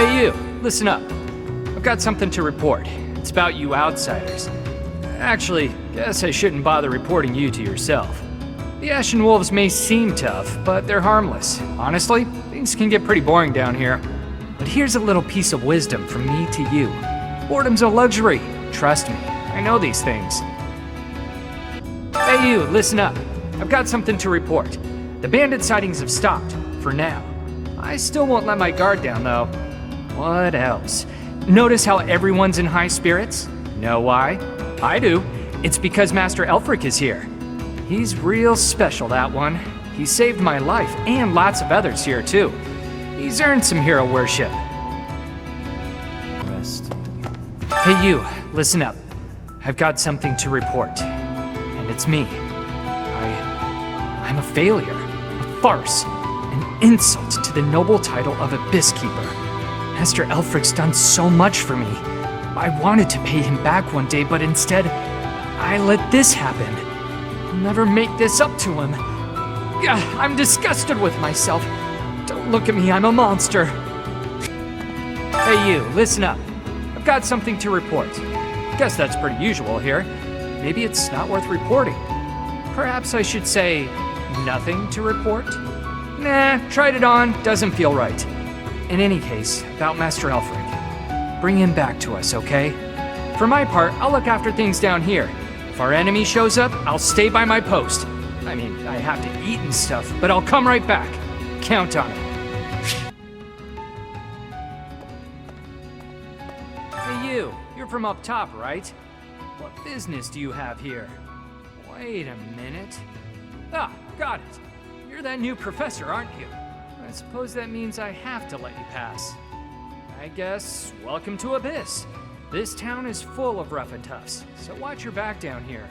Hey you, listen up. I've got something to report. It's about you outsiders. Actually, guess I shouldn't bother reporting you to yourself. The Ashen Wolves may seem tough, but they're harmless. Honestly, things can get pretty boring down here. But here's a little piece of wisdom from me to you. Boredom's a luxury. Trust me, I know these things. Hey you, listen up. I've got something to report. The bandit sightings have stopped, for now. I still won't let my guard down, though. What else? Notice how everyone's in high spirits? Know why? I do. It's because Master Elfric is here. He's real special, that one. He saved my life, and lots of others here, too. He's earned some hero worship. Rest. Hey you, listen up. I've got something to report. And it's me. I'm a failure. A farce. An insult to the noble title of Abysskeeper. Master Elfric's done so much for me. I wanted to pay him back one day, but instead, I let this happen. I'll never make this up to him. I'm disgusted with myself. Don't look at me, I'm a monster. Hey you, listen up. I've got something to report. Guess that's pretty usual here. Maybe it's not worth reporting. Perhaps I should say, nothing to report? Nah, tried it on, doesn't feel right. In any case, about Master Elfric. Bring him back to us, okay? For my part, I'll look after things down here. If our enemy shows up, I'll stay by my post. I mean, I have to eat and stuff, but I'll come right back. Count on it. Hey you, you're from up top, right? What business do you have here? Wait a minute. Ah, got it. You're that new professor, aren't you? I suppose that means I have to let you pass. I guess, welcome to Abyss. This town is full of rough and toughs, so watch your back down here.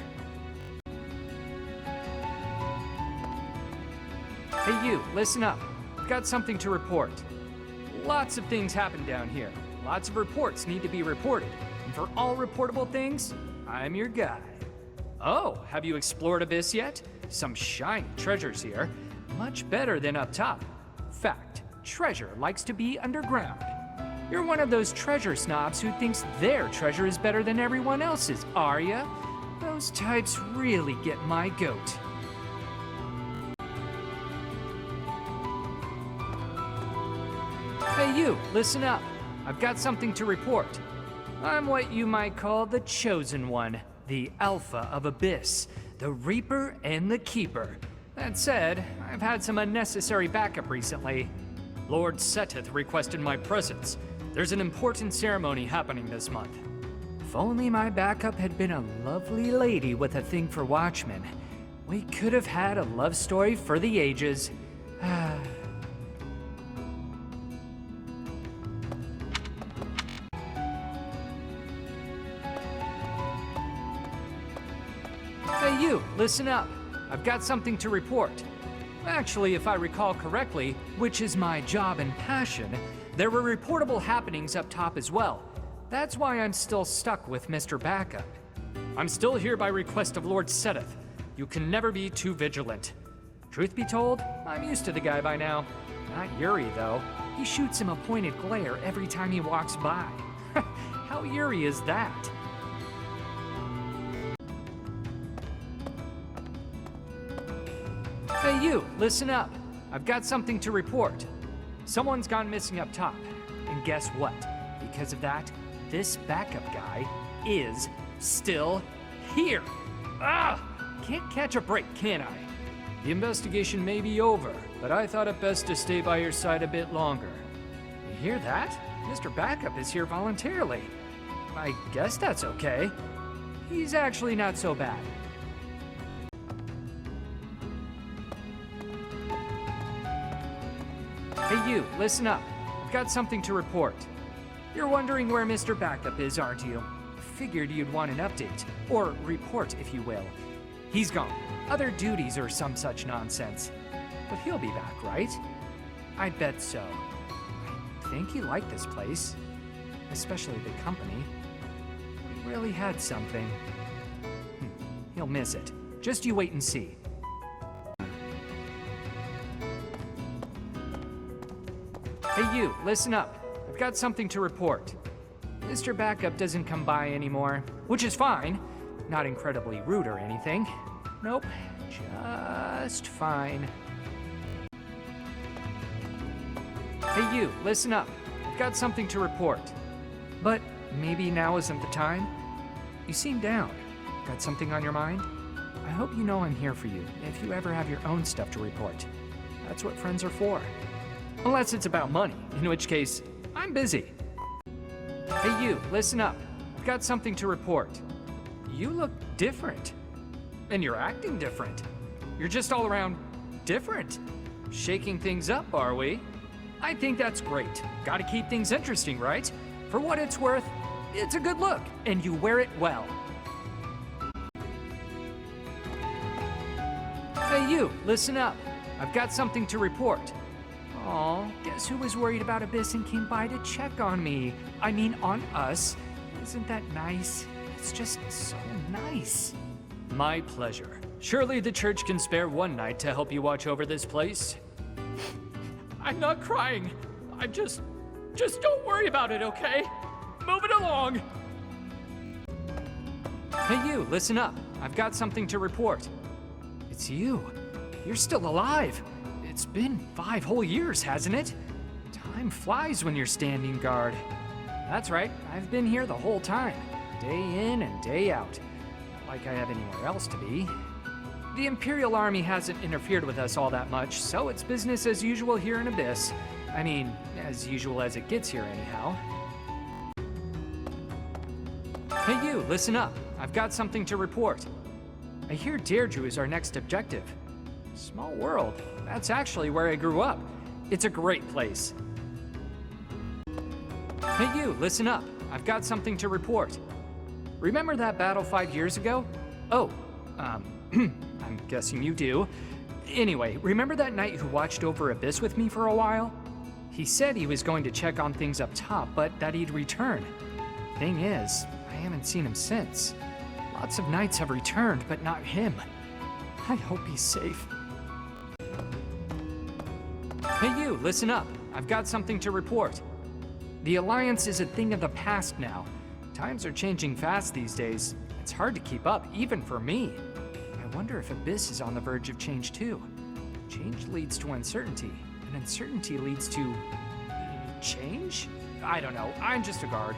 Hey you, listen up. I've got something to report. Lots of things happen down here. Lots of reports need to be reported. And for all reportable things, I'm your guy. Oh, have you explored Abyss yet? Some shiny treasures here. Much better than up top. Fact, treasure likes to be underground. You're one of those treasure snobs who thinks their treasure is better than everyone else's, are ya? Those types really get my goat. Hey you, listen up. I've got something to report. I'm what you might call the chosen one, the Alpha of Abyss, the Reaper and the Keeper. That said, I've had some unnecessary backup recently. Lord Seteth requested my presence. There's an important ceremony happening this month. If only my backup had been a lovely lady with a thing for watchmen, we could have had a love story for the ages. Hey you, listen up. I've got something to report. Actually, if I recall correctly, which is my job and passion, there were reportable happenings up top as well. That's why I'm still stuck with Mr. Backup. I'm still here by request of Lord Seteth. You can never be too vigilant. Truth be told, I'm used to the guy by now. Not Yuri, though. He shoots him a pointed glare every time he walks by. How Yuri is that? Hey you, listen up. I've got something to report. Someone's gone missing up top. And guess what? Because of that, this backup guy is still here. Can't catch a break, can I? The investigation may be over, but I thought it best to stay by your side a bit longer. You hear that? Mr. Backup is here voluntarily. I guess that's okay. He's actually not so bad. Hey you, listen up. I've got something to report. You're wondering where Mr. Backup is, aren't you? Figured you'd want an update, or report if you will. He's gone. Other duties or some such nonsense. But he'll be back, right? I bet so. I think he liked this place. Especially the company. We really had something. He'll miss it. Just you wait and see. Hey you, listen up. I've got something to report. Mr. Backup doesn't come by anymore, which is fine. Not incredibly rude or anything. Nope, just fine. Hey you, listen up. I've got something to report. But maybe now isn't the time? You seem down. Got something on your mind? I hope you know I'm here for you if you ever have your own stuff to report. That's what friends are for. Unless it's about money, in which case, I'm busy. Hey you, listen up. I've got something to report. You look different. And you're acting different. You're just all around different. Shaking things up, are we? I think that's great. Gotta keep things interesting, right? For what it's worth, it's a good look, and you wear it well. Hey you, listen up. I've got something to report. Aw, guess who was worried about Abyss and came by to check on me? I mean, on us. Isn't that nice? It's just so nice. My pleasure. Surely the church can spare one night to help you watch over this place. I'm not crying. I'm just don't worry about it, okay? Move it along. Hey you, listen up. I've got something to report. It's you. You're still alive. It's been 5 whole years, hasn't it? Time flies when you're standing guard. That's right, I've been here the whole time. Day in and day out. Not like I have anywhere else to be. The Imperial Army hasn't interfered with us all that much, so it's business as usual here in Abyss. I mean, as usual as it gets here anyhow. Hey you, listen up. I've got something to report. I hear Deirdre is our next objective. Small world. That's actually where I grew up. It's a great place. Hey you, listen up. I've got something to report. Remember that battle 5 years ago? Oh, I'm guessing you do. Anyway, remember that knight who watched over Abyss with me for a while? He said he was going to check on things up top, but that he'd return. Thing is, I haven't seen him since. Lots of knights have returned, but not him. I hope he's safe. Hey you, listen up. I've got something to report. The Alliance is a thing of the past now. Times are changing fast these days. It's hard to keep up, even for me. I wonder if Abyss is on the verge of change too. Change leads to uncertainty, and uncertainty leads to... change? I don't know, I'm just a guard.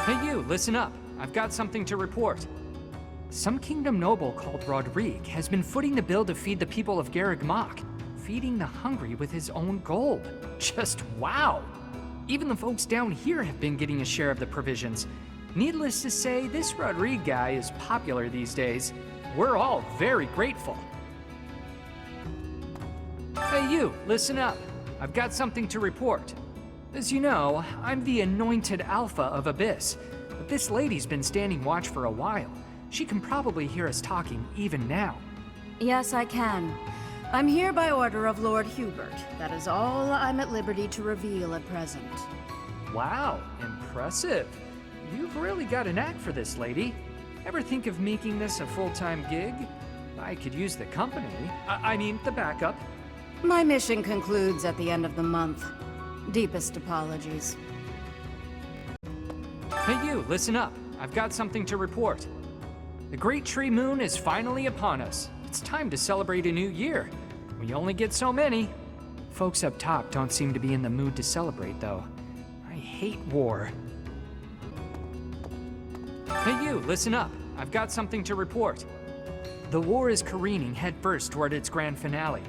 Hey you, listen up. I've got something to report. Some kingdom noble called Rodrigue has been footing the bill to feed the people of Garreg Mach, feeding the hungry with his own gold. Just wow! Even the folks down here have been getting a share of the provisions. Needless to say, this Rodrigue guy is popular these days. We're all very grateful. Hey you, listen up. I've got something to report. As you know, I'm the anointed alpha of Abyss, but this lady's been standing watch for a while. She can probably hear us talking even now. Yes, I can. I'm here by order of Lord Hubert. That is all I'm at liberty to reveal at present. Wow, impressive. You've really got a knack for this, lady. Ever think of making this a full-time gig? I could use the company. I mean, the backup. My mission concludes at the end of the month. Deepest apologies. Hey you, listen up. I've got something to report. The Great Tree Moon is finally upon us. It's time to celebrate a new year. We only get so many. Folks up top don't seem to be in the mood to celebrate, though. I hate war. Hey you, listen up. I've got something to report. The war is careening headfirst toward its grand finale.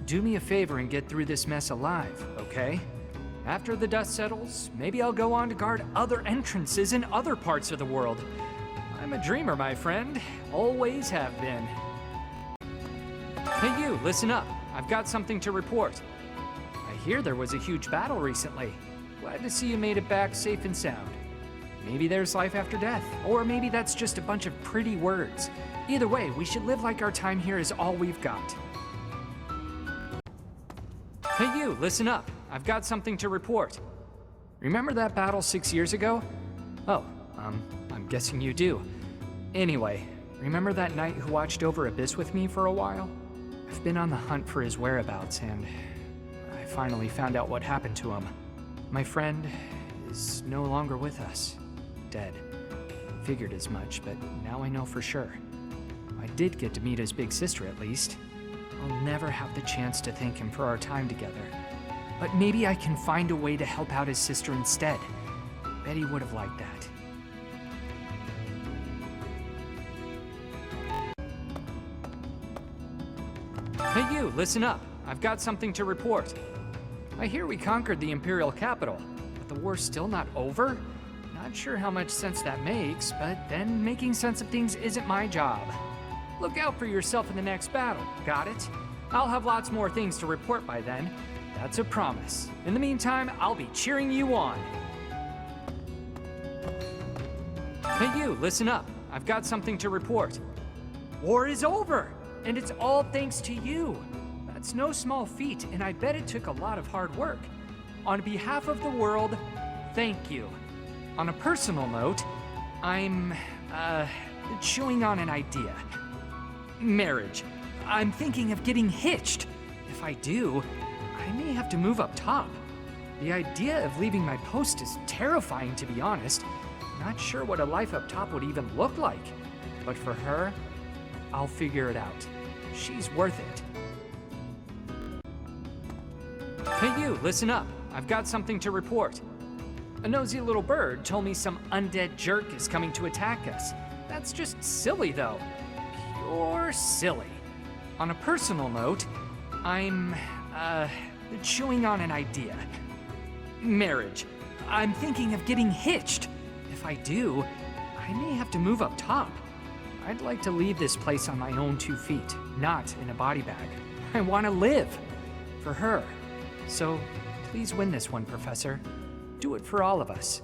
Do me a favor and get through this mess alive, okay? After the dust settles, maybe I'll go on to guard other entrances in other parts of the world. I'm a dreamer, my friend. Always have been. Hey you, listen up. I've got something to report. I hear there was a huge battle recently. Glad to see you made it back safe and sound. Maybe there's life after death, or maybe that's just a bunch of pretty words. Either way, we should live like our time here is all we've got. Hey you, listen up. I've got something to report. Remember that battle 6 years ago? Oh, I'm guessing you do. Anyway, remember that knight who watched over Abyss with me for a while? I've been on the hunt for his whereabouts, and I finally found out what happened to him. My friend is no longer with us. Dead. Figured as much, but now I know for sure. I did get to meet his big sister at least. I'll never have the chance to thank him for our time together. But maybe I can find a way to help out his sister instead. Bet he would have liked that. Hey you, listen up. I've got something to report. I hear we conquered the Imperial capital, but the war's still not over? Not sure how much sense that makes, but then making sense of things isn't my job. Look out for yourself in the next battle, got it? I'll have lots more things to report by then. That's a promise. In the meantime, I'll be cheering you on. Hey you, listen up. I've got something to report. War is over, and it's all thanks to you. That's no small feat, and I bet it took a lot of hard work. On behalf of the world, thank you. On a personal note, I'm, chewing on an idea. Marriage. I'm thinking of getting hitched. If I do, I may have to move up top. The idea of leaving my post is terrifying, to be honest. Not sure what a life up top would even look like. But for her, I'll figure it out. She's worth it. Hey you, listen up. I've got something to report. A nosy little bird told me some undead jerk is coming to attack us. That's just silly, though. Pure silly. On a personal note, I'm, chewing on an idea. Marriage. I'm thinking of getting hitched. If I do, I may have to move up top. I'd like to leave this place on my own 2 feet, not in a body bag. I want to live. For her. So, please win this one, Professor. Do it for all of us.